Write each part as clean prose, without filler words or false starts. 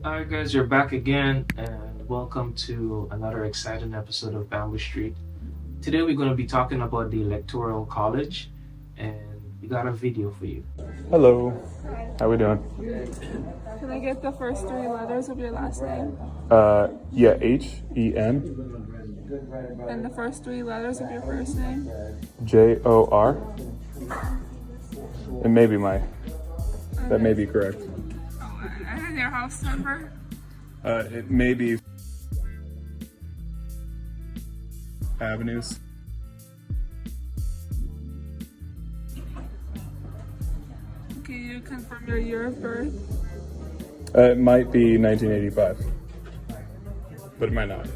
Alright guys, you're back again and welcome to another exciting episode of Bamboo Street. Today we're going to be talking about the Electoral College and we got a video for you. Hello. How we doing? Can I get the first three letters of your last name? Yeah, H-E-N-J-O-R. And the first three letters of your first name? It may be that may be correct. And your house number? It may be Avenues. Can you confirm your year of birth? It might be 1985, but it might not.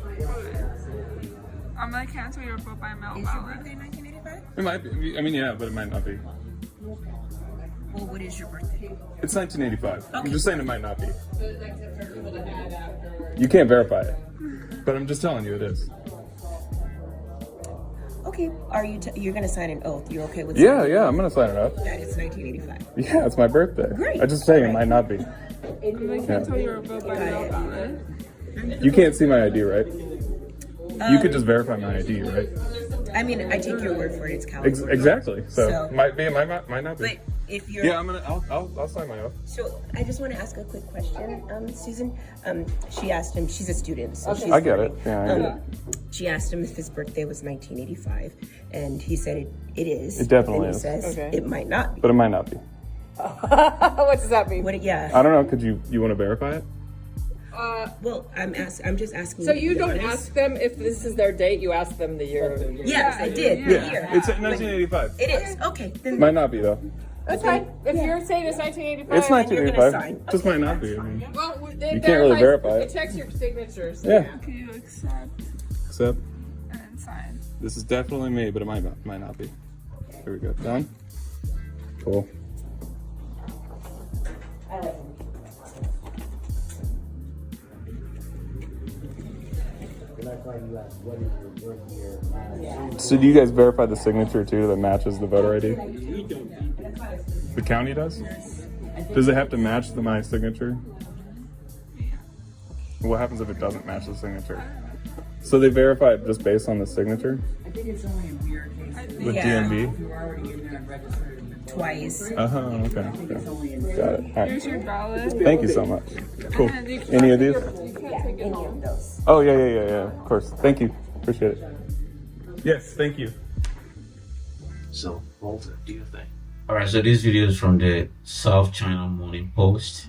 I'm gonna cancel your vote by mail Is your ballot. birthday 1985? It might be. I mean, yeah, but it might not be. Well, what is your birthday? It's 1985. I'm just saying it might not be. You can't verify it, but I'm just telling you it is. Okay, are you? You're gonna sign an oath? You're okay with? Yeah, I'm gonna sign it up. That it's 1985. Yeah, it's my birthday. Great. I'm just saying it might not be. I'm gonna cancel your vote by mail ballot. You can't see my ID, right? You could just verify my ID, right? I mean, I take your word for it. It's California. Exactly. So So- might be, might not be. But if you're, Yeah, I'll sign my oath. So I just want to ask a quick question, Susan. She asked him. She's a student, so she's I get it. learning. Yeah, I get it. She asked him if his birthday was 1985, and he said it is. It definitely and he is. says Okay. it might not be. But it might not be. What does that mean? What? Yeah. I don't know. Could you want to verify it? Well, I'm just asking. So you the don't honest- ask them if this is their date, you ask them the year. Yes, I did. Yeah. The year. It's 1985. It is. Okay. Then Might not be though. That's fine. If you're saying it's 1985, It's you're gonna 1985. sign. Just might not be. I mean, well, You can't really verify it. It checks your signatures. yeah. Can you accept Except and then sign? this is definitely me, but it might not be. Here we go. Done. Cool. So do you guys verify the signature too that matches the voter ID? The county does? Does it have to match my signature? What happens if it doesn't match the signature? So they verify it just based on the signature I think it's only in weird cases. with Yeah. DMV? If you're already in there and registered. twice. Okay. I think it's only in Got it. All right. Here's your ballot. Thank you so much. Cool. And you can't Any of take these? You can't take it home. Oh, yeah. Of course. Thank you. Appreciate it. Yes, thank you. So, Walter, do your thing. Alright, so this video is from the South China Morning Post.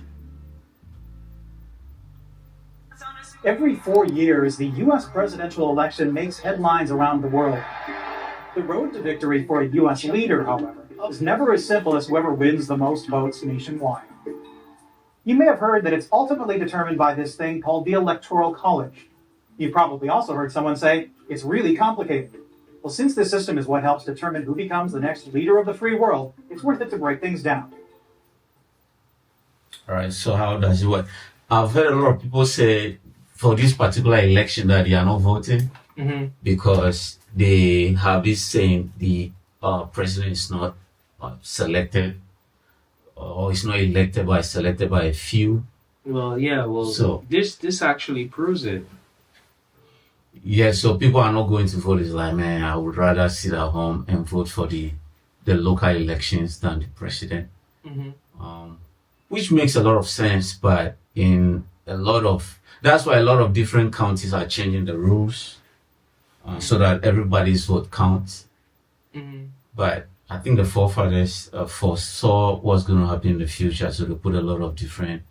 Every 4 years, the U.S. presidential election makes headlines around the world. The road to victory for a U.S. leader, however, is never as simple as whoever wins the most votes nationwide. You may have heard that it's ultimately determined by this thing called the Electoral College. You've probably also heard someone say, it's really complicated. Well, since this system is what helps determine who becomes the next leader of the free world, it's worth it to break things down. Alright, so how does it work? I've heard a lot of people say for this particular election that they are not voting because they have this saying the president is not selected or is not elected but is selected by a few. Well, yeah, So- this actually proves it. Yeah, so people are not going to vote. It's like, man, I would rather sit at home and vote for the local elections than the president. Which makes a lot of sense, but that's why a lot of different counties are changing the rules so that everybody's vote counts. But I think the forefathers foresaw what's going to happen in the future, so they put a lot of different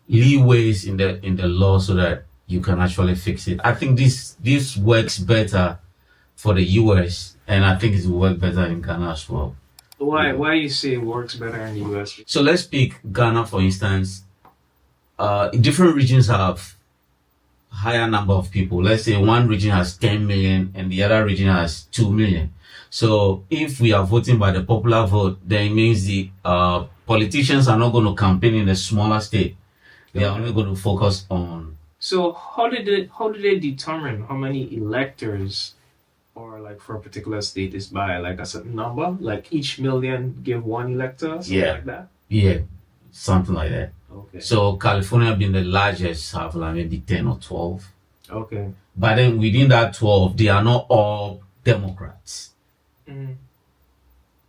leeways in the law so that you can actually fix it. I think this works better for the US, and I think it will work better in Ghana as well. Why you say it works better in the US? So let's pick Ghana for instance. Different regions have higher number of people. Let's say one region has 10 million and the other region has 2 million. So if we are voting by the popular vote, then it means the politicians are not going to campaign in the smaller state. They are only going to focus on. So how did they determine how many electors or like for a particular state is by like a certain number? Like each million give one elector, something Yeah. like that? Yeah. something like that. Okay. So California being the largest have like maybe 10 or 12. Okay. But then within that 12, they are not all Democrats. Mm.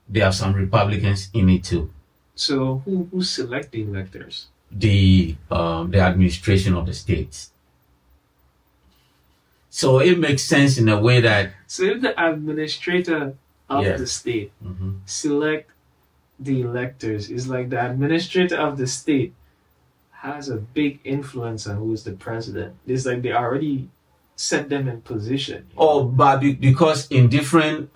There are some Republicans in it too. So who select the electors? The administration of the states. So it makes sense in a way that So if the administrator of Yeah. the state Mhm. select the electors, it's like the administrator of the state has a big influence on who is the president. It's like they already set them in position. but because in different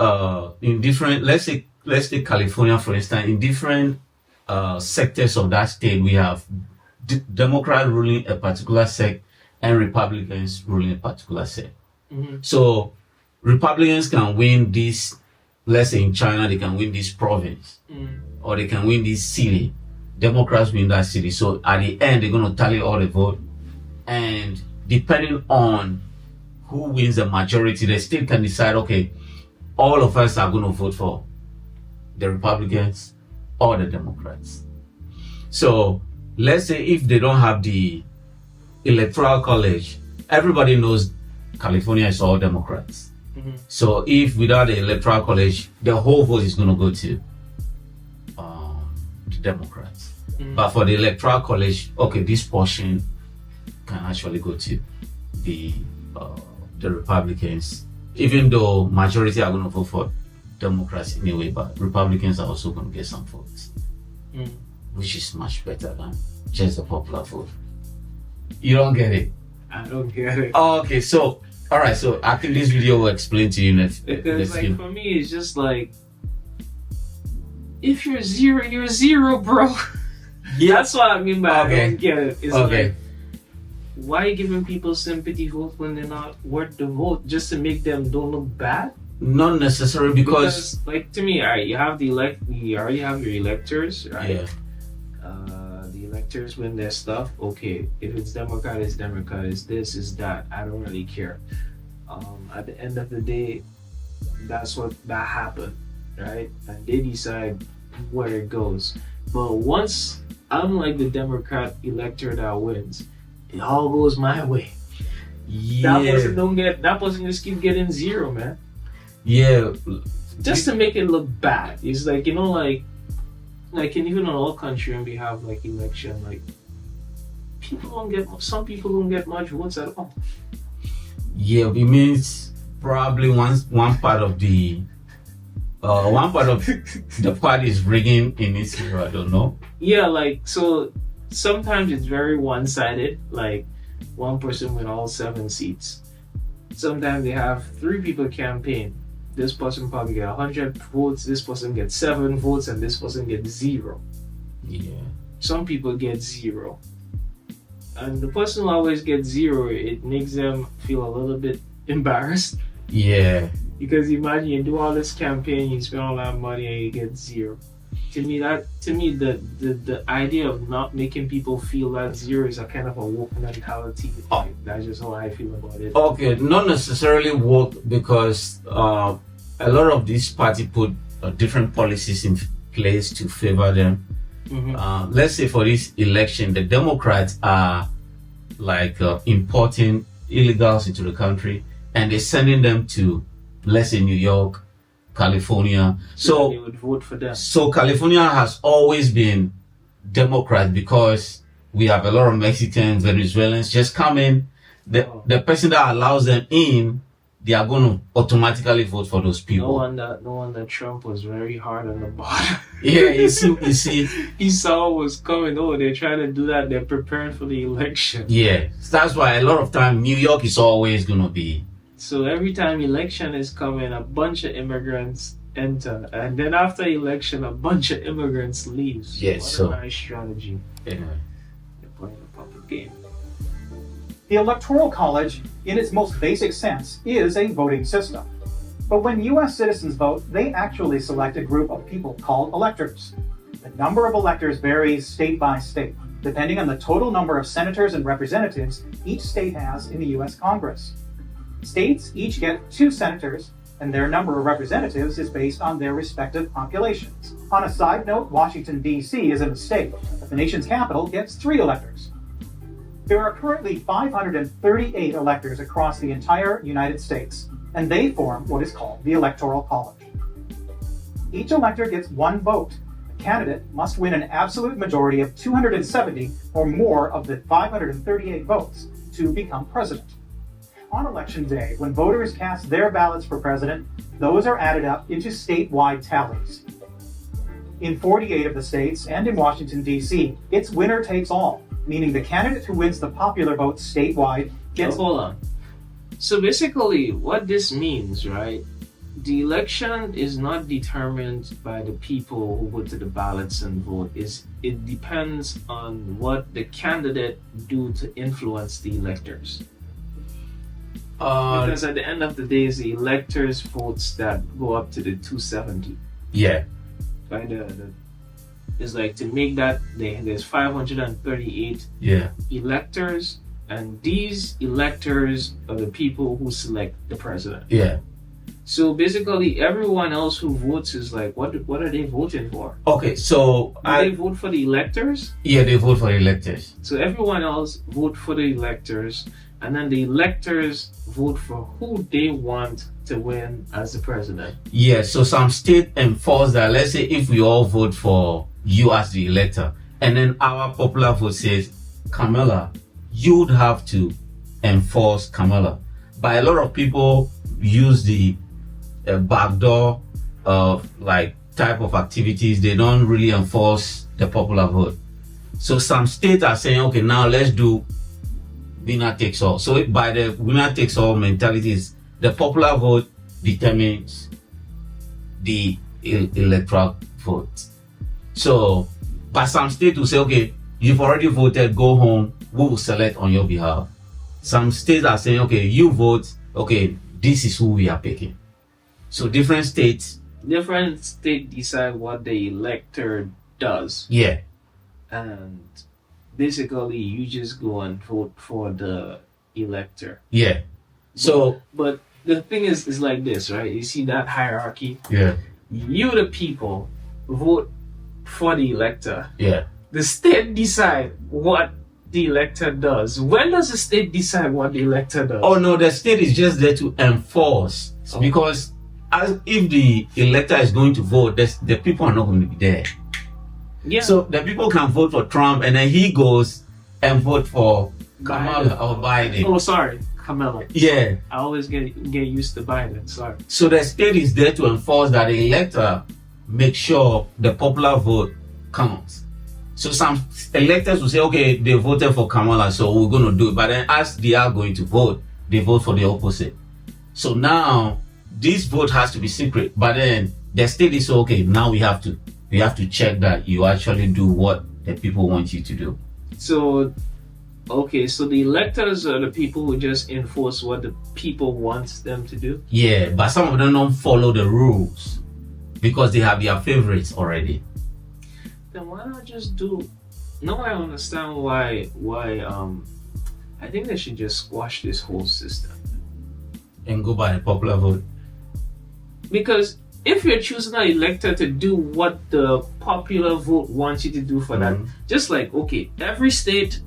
let's say California for instance, in different sectors of that state we have Democrat ruling a particular sect and Republicans ruling a particular sect. Mhm. So Republicans can win this, let's say in China they can win this province or they can win this city. Democrats win that city. So at the end they're going to tally all the vote, and depending on who wins the majority, the state can decide, okay, all of us are going to vote for the Republicans or the Democrats. So let's say if they don't have the Electoral College, everybody knows California is all Democrats. Mhm. So if without the Electoral College, the whole vote is going to go to the Democrats. But for the Electoral College, okay, this portion can actually go to the Republicans, even though majority are going to vote for Democrats anyway, but Republicans are also going to get some votes, which is much better than just a popular vote. You don't get it? I don't get it. Oh, okay, so all right, so I think this video will explain to you next. Because like for me, it's just like if you're zero, you're zero, bro. Yeah. That's what I mean by I Okay. don't get it. It's Okay. like why giving people sympathy votes when they're not worth the vote just to make them don't look bad? Not necessarily because like to me, alright, you already have your electors, right? yeah, The electors win their stuff. Okay, if it's Democrat, it's Democrat. It's this, it's that. I don't really care. At the end of the day, that's what that happened, right? And they decide where it goes. But once I'm like the Democrat elector that wins, it all goes my way. That person just keep getting zero, man. yeah. Just to make it look bad. It's like, you know, like in even in our country when we have like election, like some people don't get much votes at all. Yeah, it means probably one part of the party is rigging in its favor. I don't know. Yeah, like so sometimes it's very one-sided, like one person win all 7 seats. Sometimes they have 3 people campaign. This person probably get 100 votes, this person gets 7 votes, and this person gets 0. Yeah. Some people get 0. And the person who always gets 0, it makes them feel a little bit embarrassed. Yeah. Because imagine you do all this campaign, you spend all that money, and you get 0. To me, the idea of not making people feel that 0 is a kind of a woke mentality. Like, that's just how I feel about it. Okay, not necessarily woke because a lot of these parties put different policies in place to favor them. Mhm. Let's say for this election, the Democrats are like importing illegals into the country and they're sending them to, let's say, New York, California. So they would vote for them. So California has always been Democrat because we have a lot of Mexicans, Venezuelans just come in. The person that allows them in, they are going to automatically vote for those people. No wonder Trump was very hard on the bottom. Yeah, you see. He saw what was coming. Oh, they're trying to do that. They're preparing for the election. Yeah, that's why a lot of time New York is always going to be. So every time election is coming, a bunch of immigrants enter, and then after election, a bunch of immigrants leave. Yes, What a nice strategy. Yeah. They're playing a public game. The Electoral College, in its most basic sense, is a voting system. But when U.S. citizens vote, they actually select a group of people called electors. The number of electors varies state by state, depending on the total number of senators and representatives each state has in the U.S. Congress. States each get 2 senators, and their number of representatives is based on their respective populations. On a side note, Washington, D.C. isn't a state. The nation's capital gets 3 electors. There are currently 538 electors across the entire United States, and they form what is called the Electoral College. Each elector gets 1 vote. The candidate must win an absolute majority of 270 or more of the 538 votes to become president. On election day, when voters cast their ballots for president, those are added up into statewide tallies. In 48 of the states and in Washington, D.C., it's winner takes all, meaning the candidate who wins the popular vote statewide gets... Hold on. So basically, what this means, right? The election is not determined by the people who go to the ballots and vote. It depends on what the candidate do to influence the electors. Because at the end of the day, it's the electors' votes that go up to the 270. Yeah. Right? It's like to make that, there's 538 electors, and these electors are the people who select the president. Yeah. So basically, everyone else who votes is like, what are they voting for? Okay, so they vote for the electors? Yeah, they vote for the electors. So everyone else vote for the electors, and then the electors vote for who they want to win as the president. Yeah, so some state enforce that. Let's say if we all vote for you as the elector, and then our popular vote says, Kamala, you'd have to enforce Kamala. But a lot of people use the backdoor of like type of activities. They don't really enforce the popular vote. So some states are saying, okay, now let's do winner takes all. So by the winner takes all mentality, is the popular vote determines the electoral vote. So, but some states will say, okay, you've already voted, go home, we will select on your behalf. Some states are saying, okay, you vote, okay, this is who we are picking. So different states decide what the elector does. Yeah. And basically, you just go and vote for the elector. Yeah. So, but the thing is like this, right? You see that hierarchy? Yeah. You, the people, vote for the elector. Yeah. The state decide what the elector does. When does the state decide what the elector does? Oh no, the state is just there to enforce. Because as if the elector is going to vote, the people are not going to be there. Yeah. So the people can vote for Trump, and then he goes and vote for Kamala or Biden. Oh, sorry, Kamala. Yeah. I always get used to Biden. Sorry. So the state is there to enforce that the elector make sure the popular vote counts. So some electors will say, okay, they voted for Kamala, so we're going to do it. But then as they are going to vote, they vote for the opposite. So now this vote has to be secret. But then the state is okay. Now we have to check that you actually do what the people want you to do. So, okay, so the electors are the people who just enforce what the people want them to do? Yeah, but some of them don't follow the rules because they have their favorites already. Then why not just do... Now I understand why I think they should just squash this whole system. And go by the popular vote. Because if you're choosing an elector to do what the popular vote wants you to do for that, just like, okay, every state,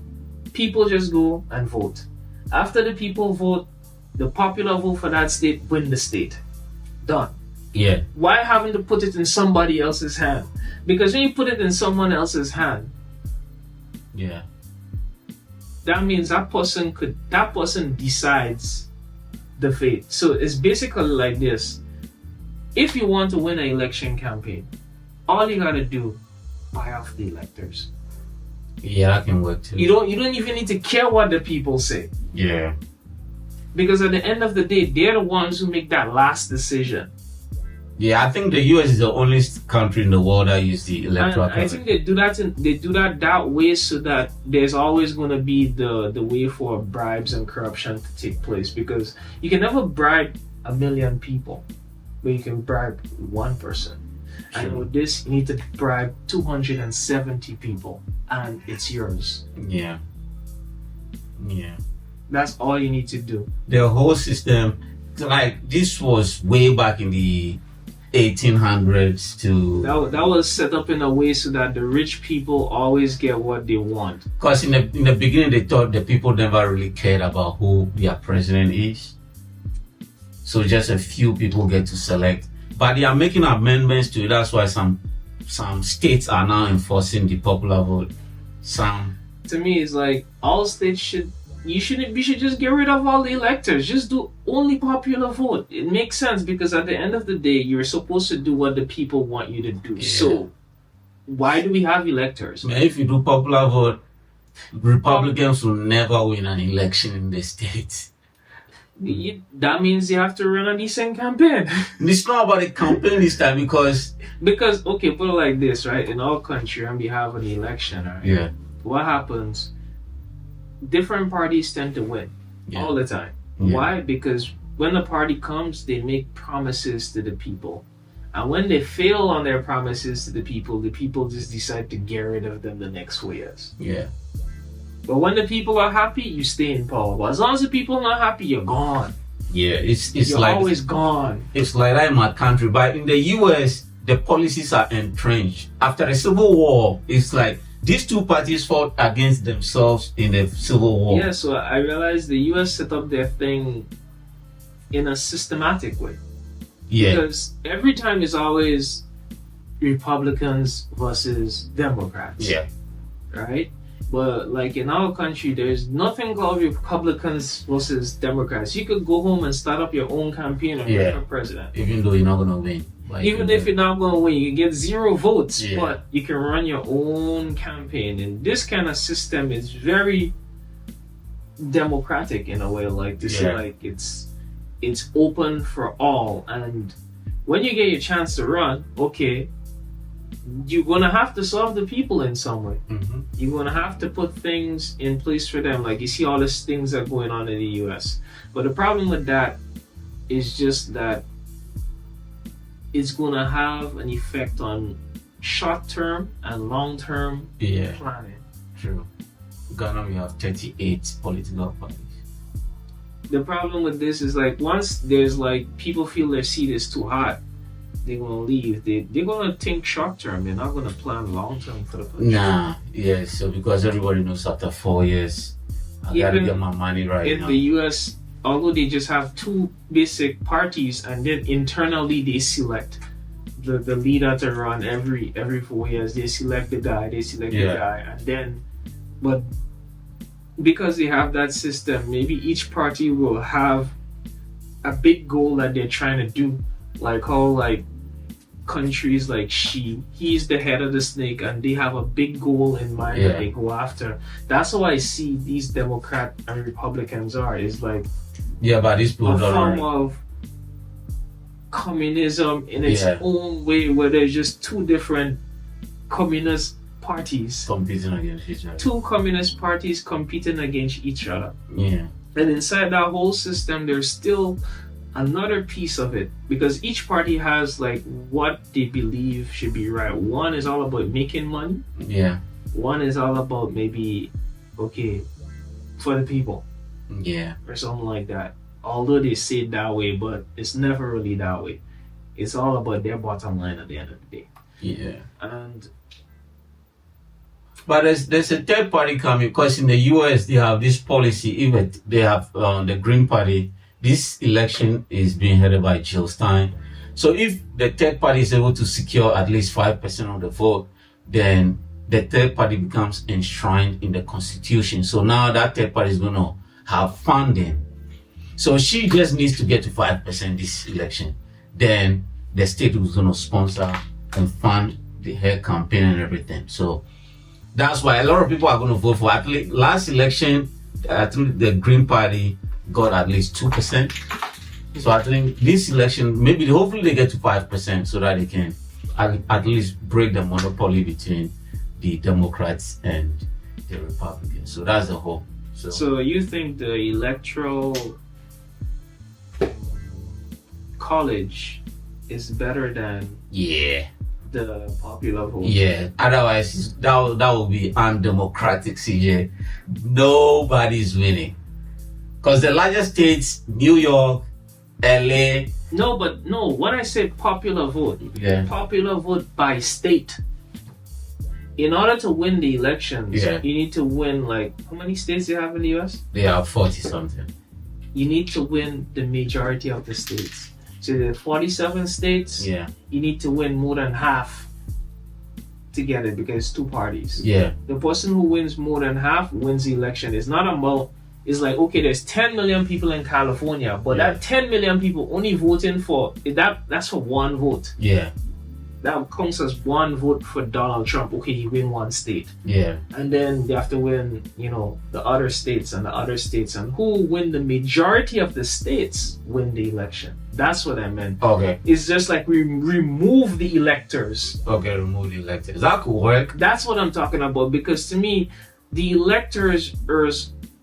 people just go and vote. After the people vote, the popular vote for that state win the state. Done. Yeah. Why having to put it in somebody else's hand? Because when you put it in someone else's hand, yeah, that means that person decides the fate. So it's basically like this. If you want to win an election campaign, all you gotta do, buy off the electors. Yeah, that can work too. You don't even need to care what the people say. Yeah. Because at the end of the day, they're the ones who make that last decision. Yeah, I think the US is the only country in the world that use the electoral college. I think they do that way so that there's always going to be the way for bribes and corruption to take place, because you can never bribe 1 million people, but you can bribe one person. Sure. And with this, you need to bribe 270 people, and it's yours. Yeah. Yeah. That's all you need to do. The whole system like this was way back in the 1800s to That was set up in a way so that the rich people always get what they want. because in the beginning they thought the people never really cared about who their president is. So just a few people get to select. But they are making amendments to it. That's why some states are now enforcing the popular vote. Some To me, it's like all states should just get rid of all the electors. Just do only popular vote. It makes sense because at the end of the day, you're supposed to do what the people want you to do. Yeah. So why do we have electors? man, if you do popular vote, Republicans will never win an election in the states. That means you have to run a decent campaign. It's not about the campaign this time because Because, okay, put it like this, right? In our country, and we have an election, right? yeah, What happens? Different parties tend to win Yeah. all the time. Yeah. Why? Because when the party comes, they make promises to the people. And when they fail on their promises to the people just decide to get rid of them the next 4 years. yeah, But when the people are happy, you stay in power. But as long as the people are not happy, you're gone. yeah. It's You're like always gone. it's like that in my country. But in the US, the policies are entrenched. After the Civil War, it's like these two parties fought against themselves in the Civil War. Yeah, so I realized the US set up their thing in a systematic way. Yeah, Because every time it's always Republicans versus Democrats. yeah, Right? But like in our country, there's nothing called Republicans versus Democrats. You could go home and start up your own campaign and Yeah. run for president. even though you're not gonna win. Like, Even if you're not going to win, you get 0 votes, Yeah. but you can run your own campaign. And this kind of system is very democratic in a way, like to say Yeah. like it's open for all. And when you get your chance to run, okay, you're gonna have to solve the people in some way. Mhm. You're gonna have to put things in place for them. Like you see all these things that are going on in the US. But the problem with that is just that it's gonna have an effect on short-term and long-term Yeah, planning. true. Ghana, we have 38 political parties. The problem with this is like once there's like people feel their seat is too hot, they're gonna leave. They're gonna think short-term. They're not gonna plan long-term for the country. Nah, yeah. So because everybody knows after 4 years, I gotta Even get my money right In now. the US, although they just have 2 basic parties, and then internally they select the leader to run every 4 years. They select the guy, the guy, and then, but because they have that system, maybe each party will have a big goal that they're trying to do, like how like countries like he's the head of the snake, and they have a big goal in mind that they go after. That's how I see these Democrat and Republicans are. Is like Yeah, but these people a don't form already- of communism in its Yeah. own way, where there's just 2 different communist parties, competing against each other. 2 communist parties competing against each other. Yeah, And inside that whole system, there's still another piece of it, because each party has like what they believe should be right. One is all about making money. yeah, One is all about maybe, okay, for the people yeah, or something like that. Although they say it that way, but it's never really that way. It's all about their bottom line at the end of the day. yeah. And But there's a third party coming because in the US they have this policy. Even they have the Green Party. This election is being headed by Jill Stein. So if the third party is able to secure at least 5% of the vote, then the third party becomes enshrined in the Constitution. So now that third party is going to have funding. So she just needs to get to 5% this election. Then the state is going to sponsor and fund her campaign and everything. So that's why a lot of people are going to vote for. At least last election, I think the Green Party got at least 2%. So I think this election, maybe hopefully they get to 5% so that they can at least break the monopoly between the Democrats and the Republicans. So that's the hope. so you think the electoral college is better than yeah. the popular vote? Yeah, otherwise that will be undemocratic, CJ. Nobody's winning. Because the largest states, New York, LA. No, but no, when I say popular vote, Yeah. popular vote by state. In order to win the elections, Yeah. you need to win, like, how many states do you have in the US? They are 40 something. You need to win the majority of the states. So the 47 states, Yeah. you need to win more than half to get it because it's two parties. Yeah. The person who wins more than half wins the election. It's not about, it's like, okay, there's 10 million people in California, but Yeah. that 10 million people only voting for, that's for one vote. Yeah. That counts as one vote for Donald Trump. Okay, you win one state. Yeah. And then they have to win, the other states and the other states. And who win the majority of the states win the election. That's what I meant. Okay. It's just like we remove the electors. Okay, remove the electors. That could work. That's what I'm talking about. Because to me, the electors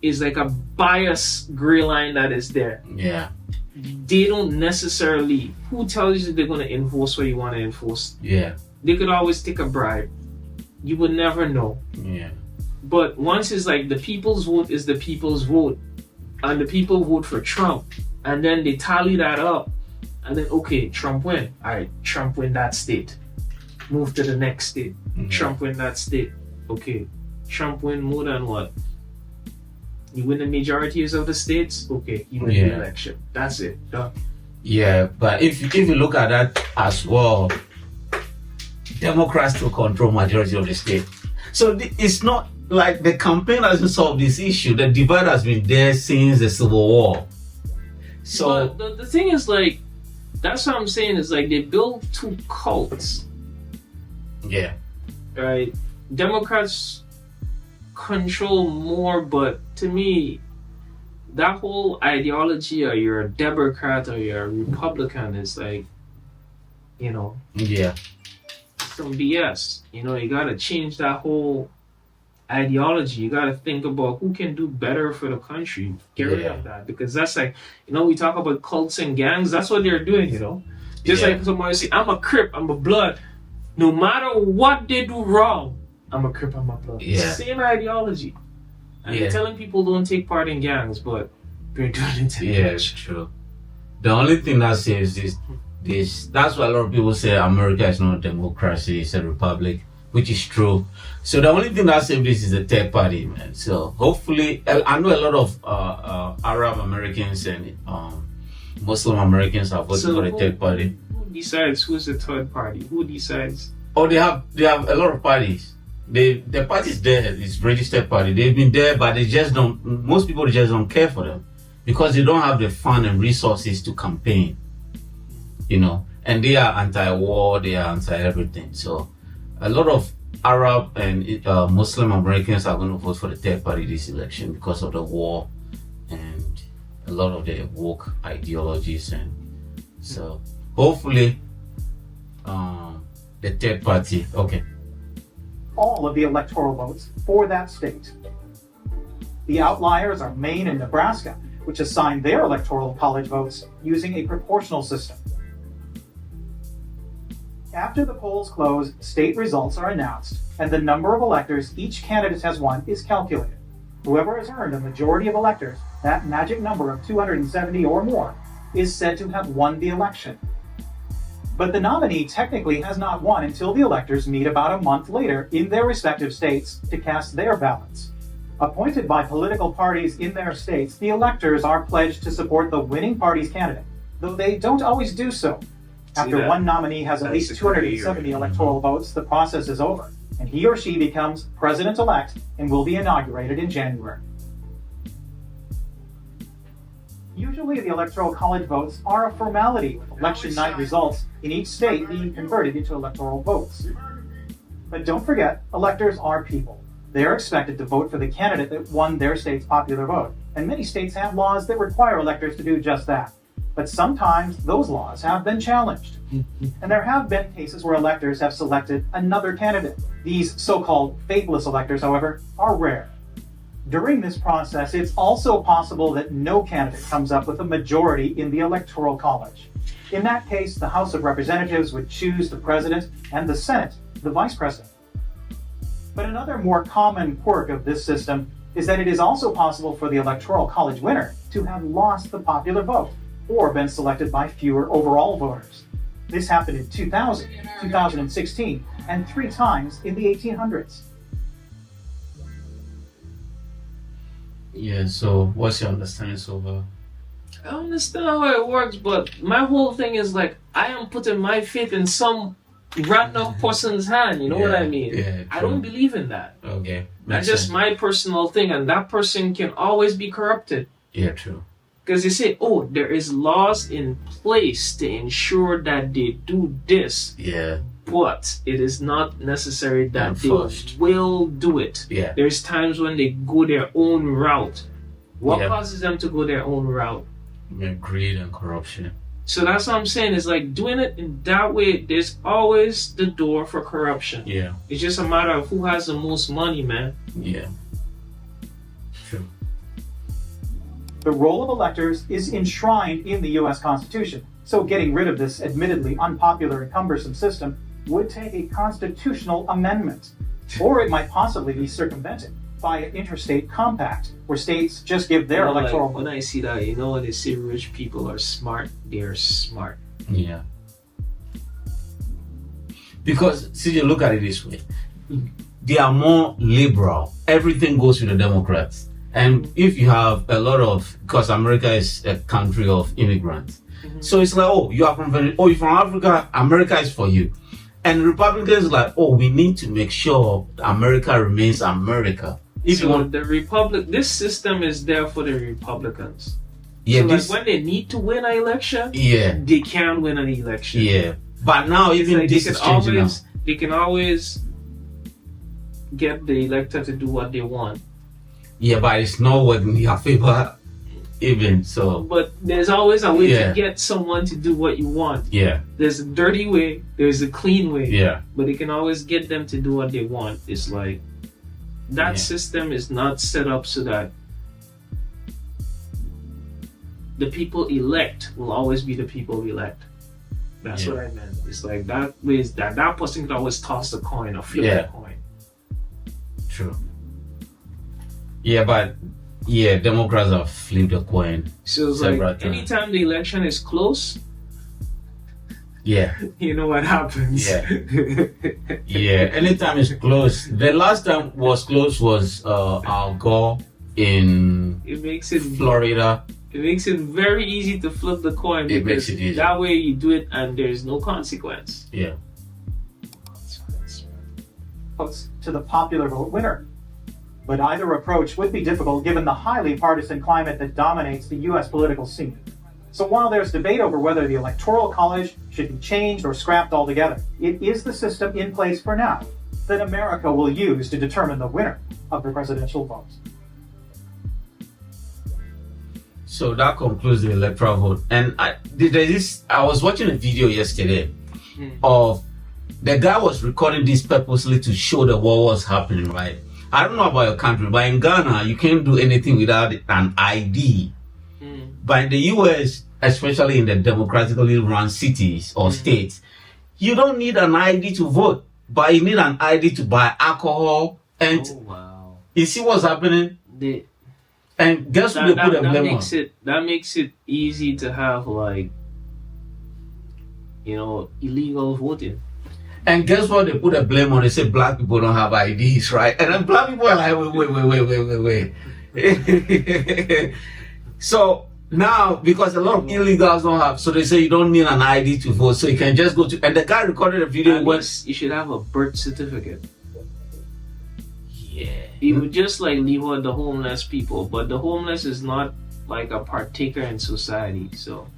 is like a bias gray line that is there. Yeah. They don't necessarily, who tells you they're going to enforce what you want to enforce? Yeah. They could always take a bribe. You would never know. Yeah. But once it's like the people's vote is the people's vote, and the people vote for Trump, and then they tally that up, and then, okay, Trump win. All right, Trump win that state. Move to the next state. Trump win that state. Okay, Trump win more than what? You win the majorities of the states. Okay, you win the election. That's it. Done. Yeah, but if you look at that as well, Democrats still control majority of the state. So it's not like the campaign hasn't solved this issue. The divide has been there since the Civil War. So But the thing is, like, that's what I'm saying is like they build two cults, yeah, right? Democrats control more, but to me, that whole ideology, or you're a Democrat or you're a Republican, is like, yeah, some BS. You gotta change that whole ideology. You gotta think about who can do better for the country. Get rid Yeah. of that, because that's like, we talk about cults and gangs. That's what they're doing. Just Yeah. like somebody say, I'm a Crip, I'm a Blood. No matter what they do wrong, I'm a Crip, I'm a Blood. It's Yeah. the same ideology. And Yeah. they're telling people don't take part in gangs, but they're doing it yeah, anyway. it's true. The only thing that saves this. That's why a lot of people say America is not a democracy; it's a republic, which is true. So the only thing that saves this is the third party, man. So hopefully, I know a lot of Arab Americans and Muslim Americans are voting for the third party. Who decides who's the third party? Who decides? Oh, they have a lot of parties. The party's there. It's registered party. They've been there, but they just don't. Most people just don't care for them because they don't have the fund and resources to campaign. And they are anti-war. They are anti-everything. So a lot of Arab and Muslim Americans are going to vote for the third party this election because of the war and a lot of the woke ideologies. And so hopefully, the third party. Okay. All of the electoral votes for that state. The outliers are Maine and Nebraska, which assign their electoral college votes using a proportional system. After the polls close, state results are announced, and the number of electors each candidate has won is calculated. Whoever has earned a majority of electors, that magic number of 270 or more, is said to have won the election. But the nominee technically has not won until the electors meet about a month later in their respective states to cast their ballots. Appointed by political parties in their states, the electors are pledged to support the winning party's candidate, though they don't always do so. After that? one nominee has at least 270 electoral votes, the process is over, and he or she becomes president-elect and will be inaugurated in January. Usually the electoral college votes are a formality, with election night results in each state being converted into electoral votes. But don't forget, electors are people. They're expected to vote for the candidate that won their state's popular vote, and many states have laws that require electors to do just that. But sometimes those laws have been challenged. And there have been cases where electors have selected another candidate. These so-called faithless electors, however, are rare. During this process, it's also possible that no candidate comes up with a majority in the Electoral College. In that case, the House of Representatives would choose the President and the Senate, the Vice President. But another more common quirk of this system is that it is also possible for the Electoral College winner to have lost the popular vote, or been selected by fewer overall voters. This happened in 2000, 2016, and 3 times in the 1800s. Yeah, so what's your understanding so far? I understand how it works, but my whole thing is like I am putting my faith in some random person's hand. You know what I mean? Yeah, I true. don't believe in that. Okay. That's Makes just sense. my personal thing, and that person can always be corrupted. Yeah, true. Because they say, oh, there is laws in place to ensure that they do this, Yeah. but it is not necessary that Enforced. they will do it. Yeah. There's times when they go their own route. What Yeah. causes them to go their own route? Yeah, greed and corruption. So that's what I'm saying. It's like doing it in that way, there's always the door for corruption. Yeah. It's just a matter of who has the most money, man. Yeah. True. The role of electors is enshrined in the U.S. Constitution, so getting rid of this admittedly unpopular and cumbersome system would take a constitutional amendment. Or it might possibly be circumvented by an interstate compact, where states just give their You know, electoral like, when I see that, you know, when they say rich people are smart, they're smart. Yeah. Because, see, you look at it this way. They are more liberal. Everything goes with the Democrats. And if you have a lot of, because America is a country of immigrants. So it's like, oh, you are from you're from Africa, America is for you. And Republicans are like, oh, we need to make sure America remains America. If So you want, the this system is there for the Republicans. yeah, So like this, when they need to win an election, yeah, they can win an election. yeah. But now It's even like this is changing now. they can always get the elector to do what they want. Yeah, but it's not working in your favor, even so. But there's always a way Yeah. to get someone to do what you want. Yeah, There's a dirty way, there's a clean way. yeah, But they can always get them to do what they want. It's like that Yeah. system is not set up so that the people elect will always be the people we elect. That's Yeah. what I meant. It's like that way is that person can always toss the coin or flip Yeah. the coin. true. Yeah, but yeah, Democrats have flipped the coin. So it's Several like times. anytime the election is close, Yeah, you know what happens. Yeah. yeah. Anytime it's close. The last time was close was Al Gore in It makes it Florida. It makes it very easy to flip the coin It because makes it easy. that way you do it and there's no consequence. Yeah, votes to the popular vote winner. But either approach would be difficult given the highly partisan climate that dominates the U.S. political scene. So while there's debate over whether the Electoral College should be changed or scrapped altogether, it is the system in place for now that America will use to determine the winner of the presidential votes. so that concludes the electoral vote. And I was watching a video yesterday of the guy was recording this purposely to show the what was happening, right? I don't know about your country, but in Ghana, you can't do anything without an ID. But in the US, especially in the democratically run cities or states, you don't need an ID to vote, but you need an ID to buy alcohol. And Oh wow. you see what's happening? The, And guess who they put a blame on? that makes it easy to have like illegal voting. And guess what they put a blame on? They say black people don't have IDs, right? And then black people are like, wait. So now, because a lot of illegals don't have, so they say you don't need an ID to vote, so you can just go to, and the guy recorded a video At when, least you should have a birth certificate. yeah. You would just like leave out the homeless people, but the homeless is not like a partaker in society. So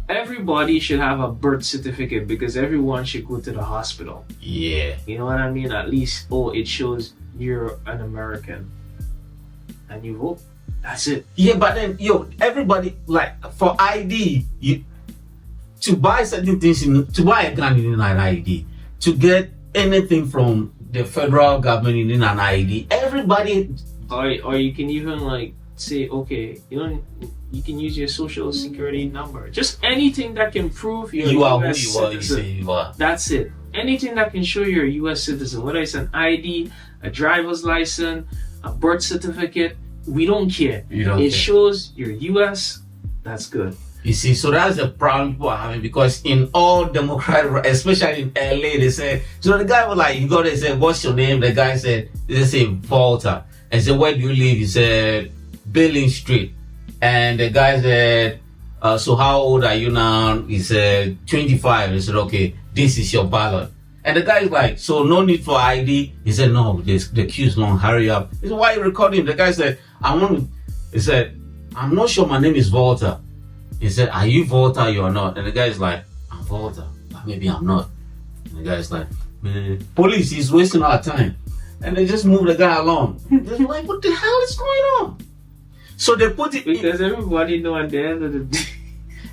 everybody should have a birth certificate because everyone should go to the hospital. Yeah. You know what I mean? At least, it shows you're an American and you vote. That's it. Yeah, but then, everybody, like, for ID, to buy certain things, to buy a gun, you need an ID. To get anything from the federal government, you need an ID. Everybody, Or you can even like say, okay, you can use your social security number. Just anything that can prove you're you a are who US you are, you citizen. say you are. That's it. Anything that can show you're a US citizen, whether it's an ID, a driver's license, a birth certificate, we don't care. You don't It care. shows you're US, that's good. You see, so that's the problem people are having, because in all Democrat, especially in LA, they say, so the guy was like, he got to say, what's your name? The guy said, they say Volta. And said, where do you live? He said, Billing Street. And the guy said, so how old are you now? He said, 25. He said, okay, this is your ballot. And the guy is like, so no need for ID? He said, no, the queue's long, hurry up. He said, why are you recording? The guy said, he said, I'm not sure my name is Volta. He said, are you Volta? You are not. And the guy is like, I'm Volta, but maybe I'm not. And the guy is like, man, police, he's wasting our time. And they just move the guy along. They're like, what the hell is going on? So they put it because everybody know at the end of the day.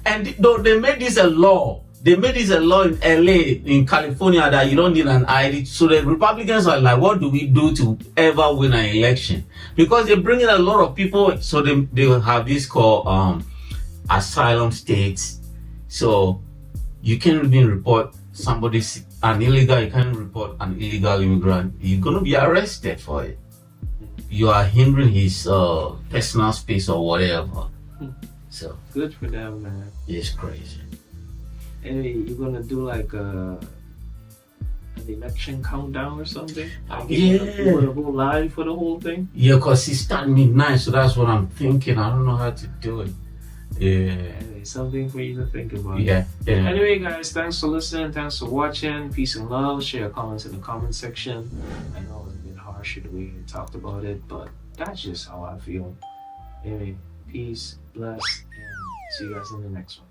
And they made this a law. They made this a law in LA, in California, that you don't need an ID. So the Republicans are like, what do we do to ever win an election? Because they bring in a lot of people. So they will have this called asylum states. So you can't even report an illegal, you can't report an illegal immigrant. You're going to be arrested for it. You are hindering his personal space or whatever. So good for them, man. It's crazy. Anyway, you're gonna do like an election countdown or something? Yeah. You wanna go live for the whole thing? Yeah, because it's starting midnight, so that's what I'm thinking. I don't know how to do it. Yeah. Anyway, something for you to think about. Yeah. Anyway, guys, thanks for listening. Thanks for watching. Peace and love. Share your comments in the comment section. I know it was a bit harsh the way we talked about it, but that's just how I feel. Anyway, peace, bless, and see you guys in the next one.